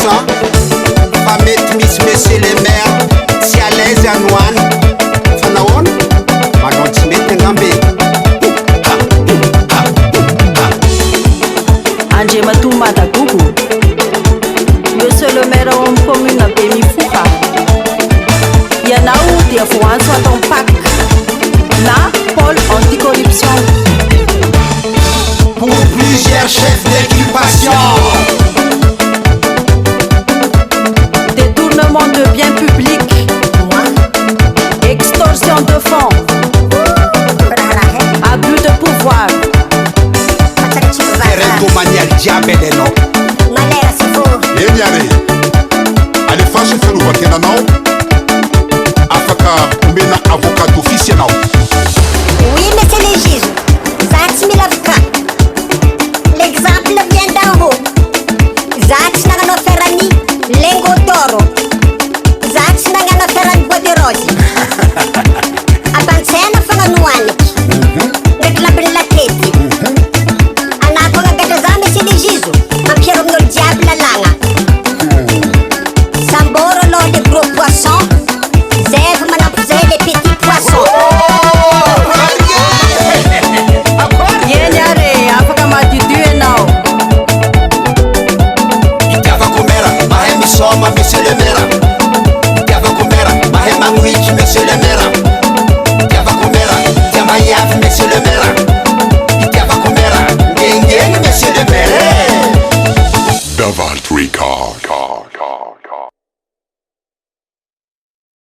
innocent. Fa mety misy monsieur le maire tsy à l'aise anoany. Fa nahoana? Manao tsy mety angambe. Andriamato Madagogo, monsieur le maire ao amin'ny commune Bemifoha. Ianao dia voantso atao PAC na pôle anticorruption. Pour plusieurs chefs d'équipation. Détournement de biens publics. Extorsion de fonds. Abus de pouvoir. Retomanial diabeleno. Malera se for. Eniare. Alefaso fiarovan-tenanao afaka omena avocat d'office ianao. Oui, monsieur le juge. Za tsy mila avocat. L'exemple vient d'en haut. Za tsy nagnano affaire-ny Lengo Toro. Za tsy nagnano affaire-ny Bois de Rose. Ampansena fagnanoaniky. Ndraiky labin'ny latety. Anako agnabeta za monsieur le juge. Ampiaro amin'olo jiaby lalagna. Samboro alors les gros poissons. Zève manampy zay les petits poissons. Ieny are afaka madidio ianao. Itiavako mera, mahay misoma monsieur le maire. Itiavako mera, mahay magniky monsieur le maire. Itiavako mera, tia mahiavy monsieur le maire. Itiavako mera, ngengeny monsieur le maire. Davalt Record.